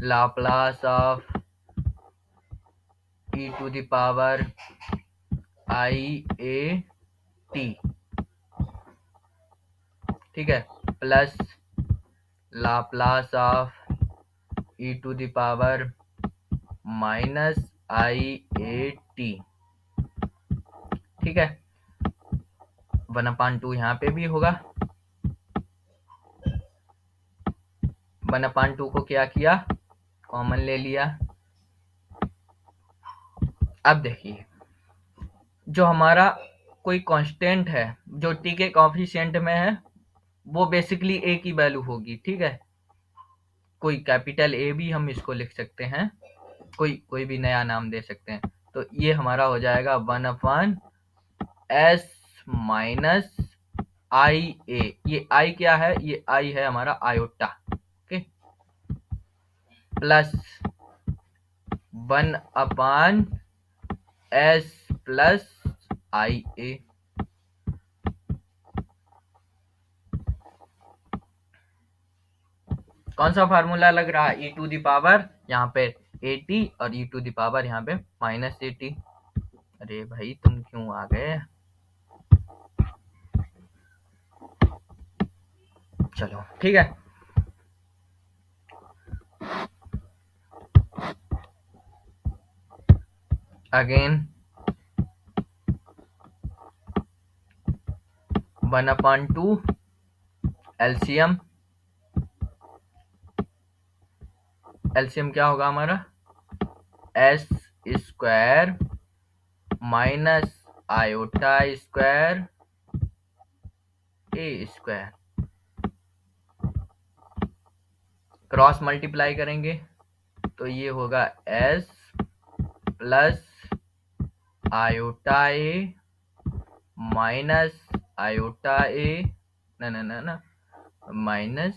Laplace of e⁻i80, ठीक है, प्लस लाप्लास ऑफ e⁻-i80, ठीक है। 1/2 यहाँ पे भी होगा, 1/2 को क्या किया कॉमन ले लिया। अब देखिए जो हमारा कोई कांस्टेंट है जो टी के कोएफिशिएंट में है वो बेसिकली ए की वैल्यू होगी, ठीक है। कोई कैपिटल ए भी हम इसको लिख सकते हैं, कोई भी नया नाम दे सकते हैं। तो ये हमारा हो जाएगा 1/s माइनस आई ए, ये आई क्या है, ये आई है हमारा iota, okay, plus 1/s plus i a. कौन सा फार्मूला लग रहा है, e⁻, यहाँ पे 80 और e⁻ यहाँ पे -80। अरे भाई तुम क्यों आ गए, चलो ठीक है। अगेन 1/2 एलसीएम एलसीएम क्या होगा हमारा, s square minus iota square a square, cross multiply करेंगे तो ये होगा s plus iota a minus iota a, ना ना ना ना, माइनस,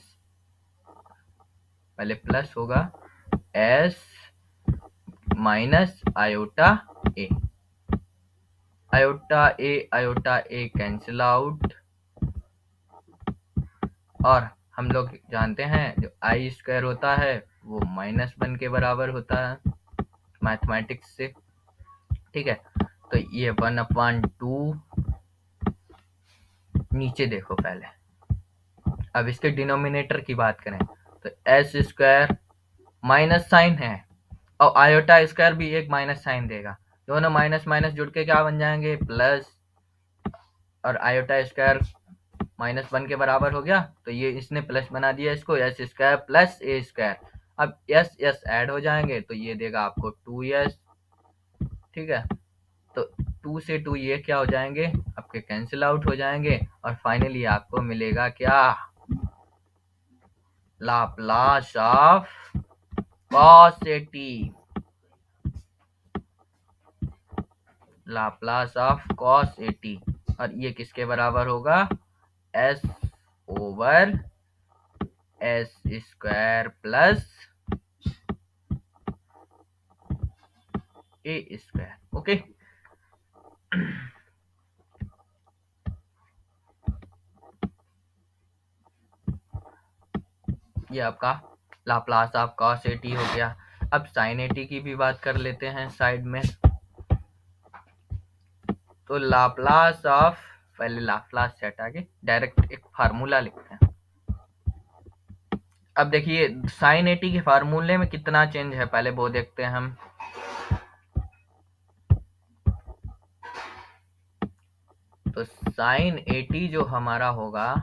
पहले प्लस होगा s minus iota a, iota a cancel out, और हम लोग जानते हैं जो आई स्क्वायर होता है वो -1 के बराबर होता है मैथमेटिक्स से, ठीक है। तो ये 1/2, नीचे देखो पहले, अब इसके डिनोमिनेटर की बात करें तो एस स्क्वायर माइनस साइन है और आयोटा स्क्वायर भी एक माइनस साइन देगा, दोनों माइनस माइनस जुड़ के क्या बन जाएंगे, प्लस, और आयोटा स्क्वायर -1 के बराबर हो गया तो ये इसने प्लस बना दिया इसको, एस स्क्वायर प्लस ए स्क्वायर, अब एस एस ऐड हो जाएंगे तो ये देगा आपको 2s, ठीक है। तो 2 से 2 ये क्या हो जाएंगे आपके, कैंसिल आउट हो जाएंगे, और फाइनली आपको मिलेगा क्या, Laplace of cos at, Laplace of cos at, और ये किसके बराबर होगा, s over S square plus ए स्क्वायर, ओके। ये आपका लाप्लास ऑफ cos at हो गया। अब sin at की भी बात कर लेते हैं साइड में, तो लाप्लास ऑफ, पहले लाप्लास से हटा के डायरेक्ट एक फार्मूला लिखते हैं। अब देखिए sin at के फार्मूले में कितना चेंज है, पहले वो देखते हैं हम। तो sin at जो हमारा होगा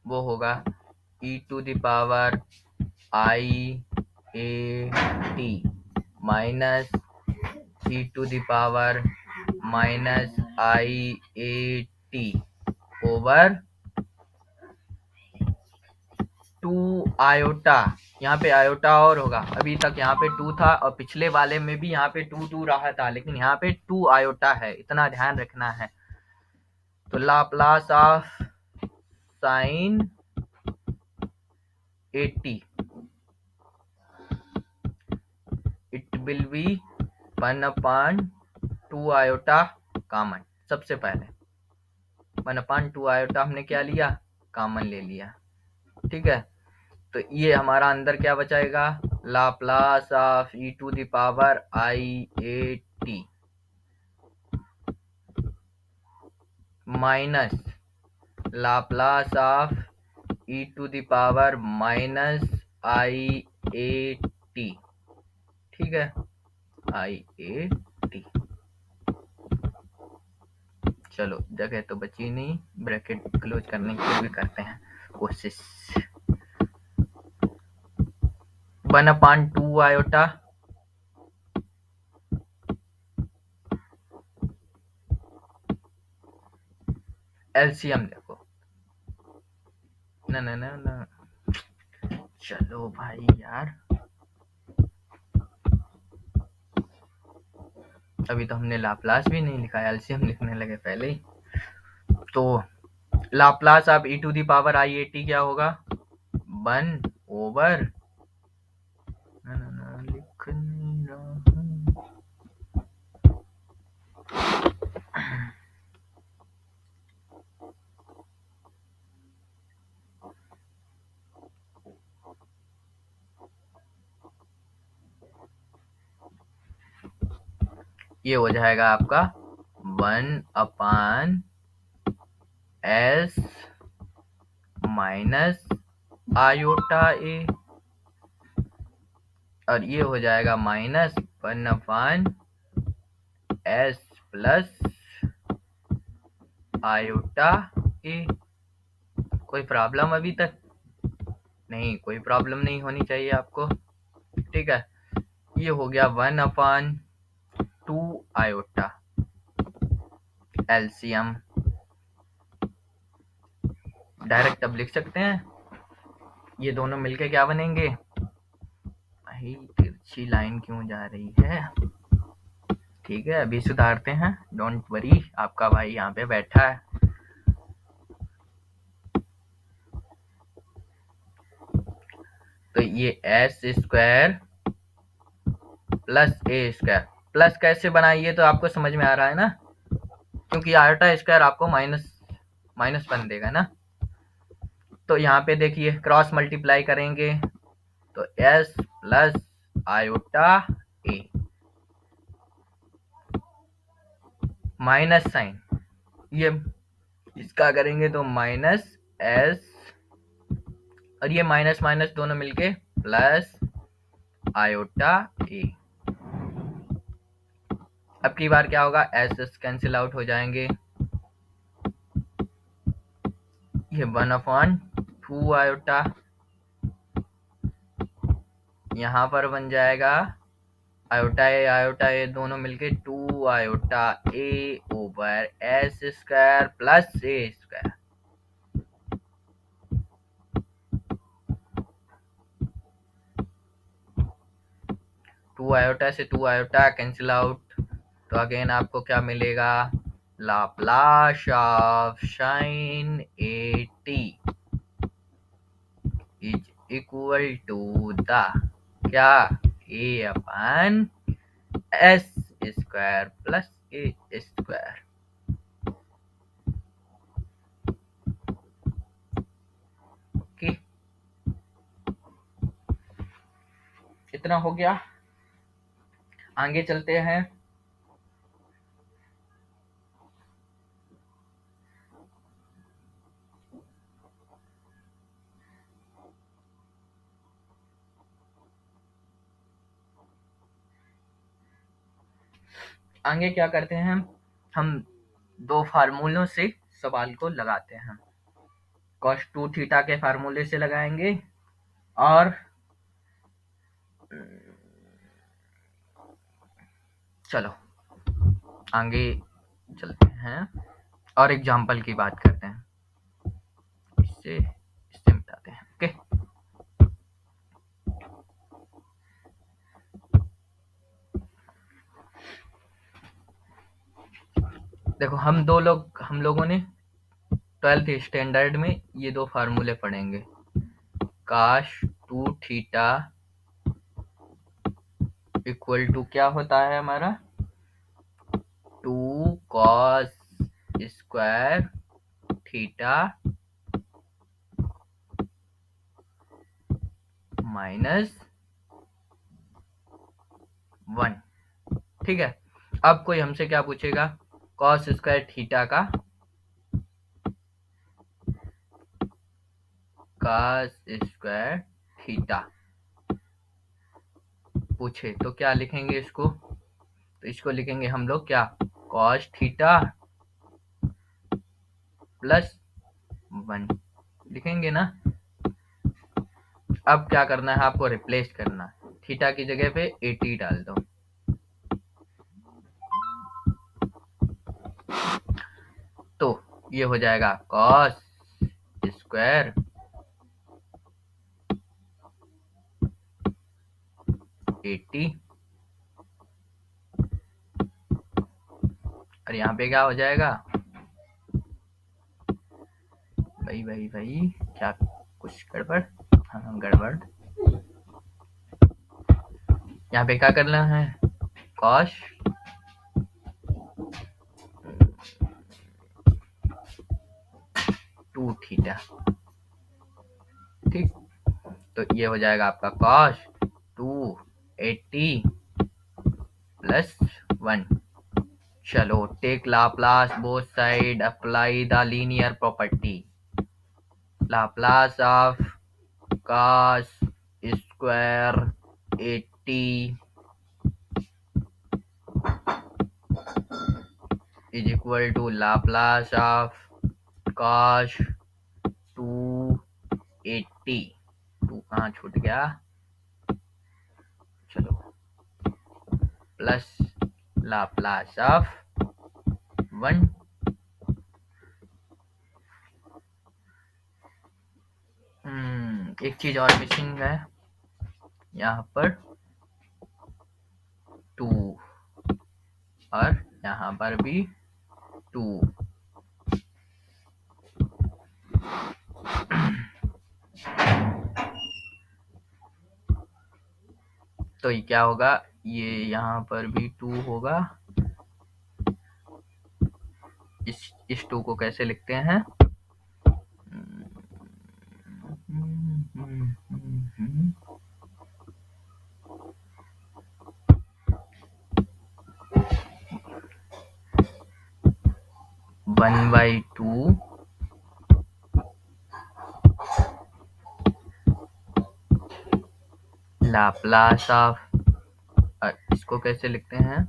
वो होगा e to the power i a t minus e to the power minus i a t over 2 iota, यहाँ पे आयोटा और होगा, अभी तक यहाँ पे 2 था और पिछले वाले में भी यहाँ पे 2 रहा था, लेकिन यहाँ पे 2 आयोटा है, इतना ध्यान रखना है। तो Laplace of sign 80 it will B 1/2 iota common, सबसे पहले 1/2 आयोटा हमने क्या लिया, कॉमन ले लिया, ठीक है। तो ये हमारा अंदर क्या बचाएगा, Laplace of e to the power i a t minus Laplace of e to the power minus i a t, ठीक है, i a t। चलो जगह तो बची नहीं, ब्रैकेट क्लोज करने की भी करते हैं कोशिश। 1/2 आयोटा एलसीएम देखो, ना ना ना ना, चलो भाई यार, अभी तो हमने लाप्लास भी नहीं लिखा, एलसीएम लिखने लगे पहले ही। तो Laplace of e to the power i a t क्या होगा, 1 ओवर, ना ना ना लिख नहीं रहा, ये हो जाएगा आपका 1/s माइनस आयोटा ए, और ये हो जाएगा -1/s प्लस आयोटा ए, कोई प्रॉब्लम अभी तक नहीं? कोई प्रॉब्लम नहीं होनी चाहिए आपको। ठीक है, ये हो गया 1/2 आयोटा एलसीएम। डायरेक्ट अब लिख सकते हैं, ये दोनों मिलके क्या बनेंगे? भाई तिरछी लाइन क्यों जा रही है? ठीक है, अभी सुधारते हैं, डोंट वरी, आपका भाई यहाँ पे बैठा है। तो ये एस स्क्वायर प्लस ए स्क्वायर, प्लस कैसे बनाई ये तो आपको समझ में आ रहा है ना, क्योंकि आयोटा स्क्वायर आपको माइनस माइनस बन देगा ना। तो यहाँ पे देखिए क्रॉस मल्टीप्लाई करेंगे तो S plus iota a minus sign, ये इसका करेंगे तो माइनस एस, और ये माइनस माइनस दोनों मिलके प्लस आयोटा ए। अब की बार क्या होगा, एस एस कैंसिल आउट हो जाएंगे, ये 1/2 आयोटा, यहाँ पर बन जाएगा आयोटा ए दोनों मिलके 2 iota A over S square plus A square. Two iota से 2 आयोटा कैंसिल आउट, तो अगेन आपको क्या मिलेगा, Laplace of sine A T is equal to the क्या, A upon S square plus A square. Okay, इतना हो गया, आगे चलते हैं। आगे क्या करते हैं, हम दो फार्मूलों से सवाल को लगाते हैं। cos 2 थीटा के फार्मूले से लगाएंगे, और चलो आगे चलते हैं और एग्जाम्पल की बात करते हैं, इससे मिटाते हैं। ओके, देखो हम लोगों ने 12th स्टैंडर्ड में ये दो फार्मूले पढ़ेंगे। cos 2 थीटा इक्वल टू क्या होता है हमारा, 2 cos स्क्वायर थीटा माइनस 1। ठीक है, अब कोई हमसे क्या पूछेगा, cos स्क्वायर थीटा का cos स्क्वायर थीटा पूछे तो क्या लिखेंगे इसको, तो इसको लिखेंगे हम लोग क्या, cos थीटा प्लस 1 लिखेंगे ना। अब क्या करना है आपको, रिप्लेस करना है, थीटा की जगह पे 80 डाल दो, तो ये हो जाएगा cos स्क्वायर 80, और यहाँ पे क्या हो जाएगा, भाई क्या कुछ गड़बड़, हाँ गड़बड़, यहाँ पे क्या करना है, cos 2 थीटा। ठीक, तो ये हो जाएगा आपका cos 280 प्लस 1। चलो, take Laplace both side, apply the linear property. Laplace of cos square 80 is equal to Laplace of cos 2 80, two कहाँ छूट गया, चलो, प्लस लाप्लास ऑफ 1, एक चीज और मिसिंग है यहाँ पर 2 और यहाँ पर भी 2। तो ये क्या होगा, ये यहाँ पर भी 2 होगा। इस 2 को कैसे लिखते हैं, 1/2 लाप्लास ऑफ, इसको कैसे लिखते हैं,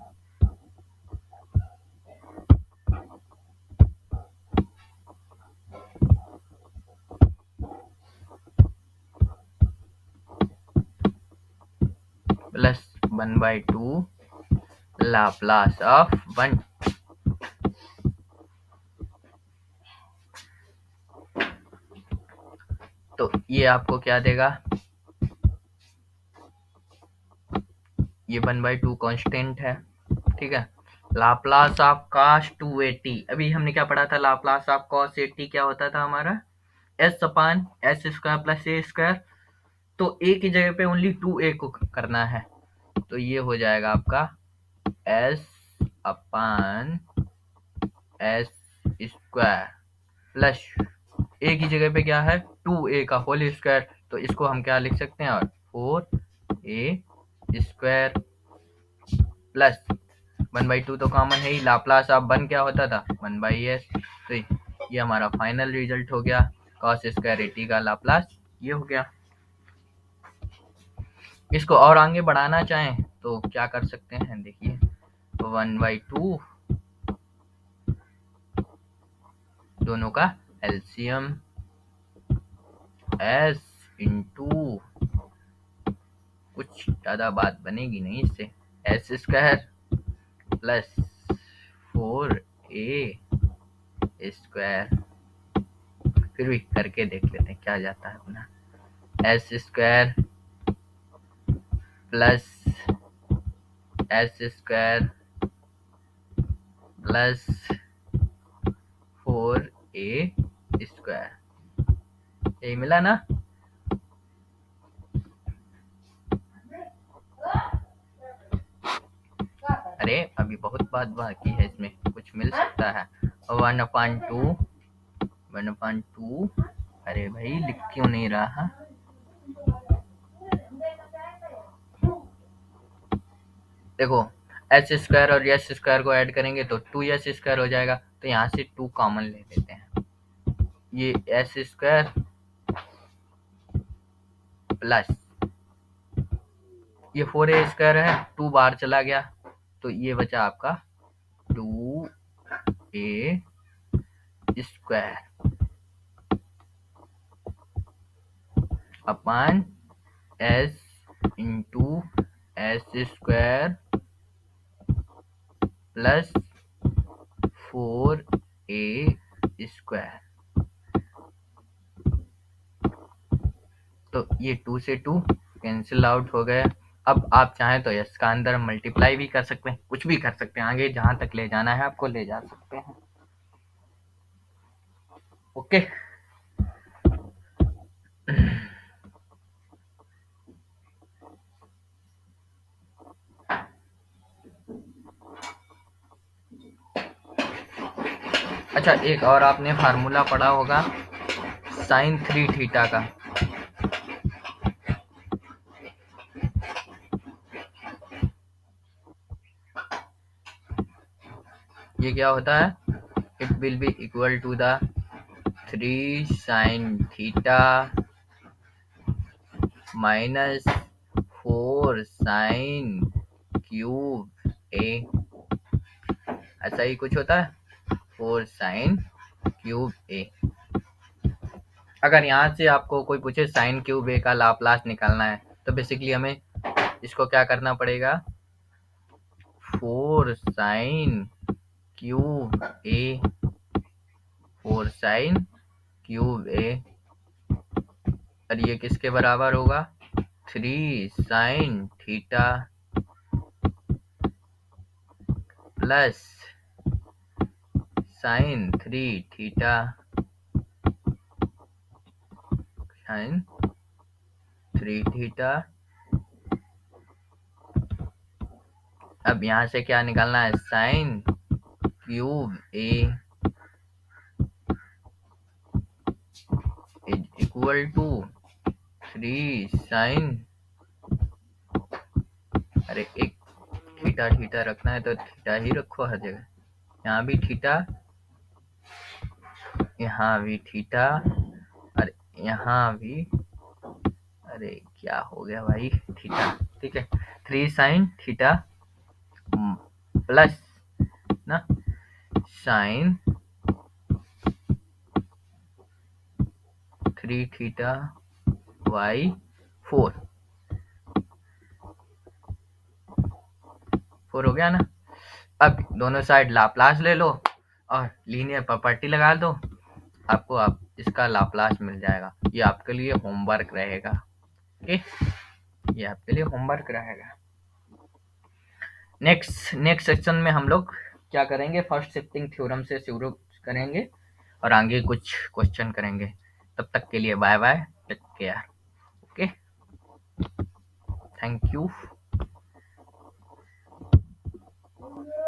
प्लस 1/2 लाप्लास ऑफ 1। तो ये आपको क्या देगा, ये 1/2 कांस्टेंट है, ठीक है। लाप्लास ऑफ cos 280, अभी हमने क्या पढ़ा था, लाप्लास ऑफ cos 80 क्या होता था हमारा, s upon s square plus a square. तो a की जगह पे ओनली 2a को करना है, तो ये हो जाएगा आपका s upon s square plus a की जगह पे क्या है 2a का होल स्क्वायर, तो इसको हम क्या लिख सकते हैं, और 4a स्क्वायर प्लस 1/2 तो कॉमन है ही, लाप्लास ऑफ 1 क्या होता था 1/s। तो ये हमारा फाइनल रिजल्ट हो गया, cos स्क्वायर 80 का लाप्लास ये हो गया। इसको और आगे बढ़ाना चाहें तो क्या कर सकते हैं, देखिए 1/2 दोनों का एलसीएम s इंटू, कुछ ज्यादा बात बनेगी नहीं इससे, s square plus 4a square, फिर भी करके देख लेते हैं क्या जाता है अपना, s square plus s square plus 4a square, यही मिला ना। अरे अभी बहुत बात बाकी है, इसमें कुछ मिल सकता है, 1/2, अरे भाई लिख क्यों नहीं रहा, देखो एच स्क्वायर और एस स्क्वायर को ऐड करेंगे तो 2s स्क्वायर हो जाएगा, तो यहाँ से 2 कॉमन ले लेते हैं, ये एस स्क्वायर प्लस ये 4a स्क्वायर है, 2 बार चला गया, तो ये बचा आपका 2a square upon s into S square plus 4a square. तो ये 2 से 2 कैंसिल आउट हो गए। अब आप चाहें तो s का अंदर मल्टीप्लाई भी कर सकते हैं, कुछ भी कर सकते हैं, आगे जहां तक ले जाना है आपको ले जा सकते हैं। ओके, अच्छा एक और आपने फार्मूला पढ़ा होगा साइन 3 थीटा का, ये क्या होता है, it will be equal to the 3 sine theta minus 4 sine cube a, ऐसा ही कुछ होता है, 4 साइन क्यूब ए। अगर यहाँ से आपको कोई पूछे साइन क्यूब ए का लाप्लास निकालना है, तो बेसिकली हमें इसको क्या करना पड़ेगा, 4 sine cube A, 4 sine cube A, और ये किसके बराबर होगा, 3 sine theta plus sine 3 theta sine 3 theta. अब यहाँ से क्या निकालना है, sine cube A is equal to 3 sine, अरे एक थीटा थीटा रखना है तो थीटा ही रखो हर जगह, यहाँ भी थीटा, यहाँ भी थीटा, और यहाँ भी, अरे क्या हो गया भाई, थीटा। ठीक है, 3 साइन थीटा प्लस ना साइन 3 थीटा बाई 4 हो गया ना। अब दोनों साइड लाप्लास ले लो और लीनियर प्रॉपर्टी लगा दो, आपको आप इसका लाप्लास मिल जाएगा। ये आपके लिए होमवर्क रहेगा। ओके, ये आपके लिए होमवर्क रहेगा। नेक्स्ट सेक्शन में हम लोग क्या करेंगे, फर्स्ट शिफ्टिंग थ्योरम से शुरू करेंगे और आगे कुछ क्वेश्चन करेंगे। तब तक के लिए bye bye, take care. Okay, thank you.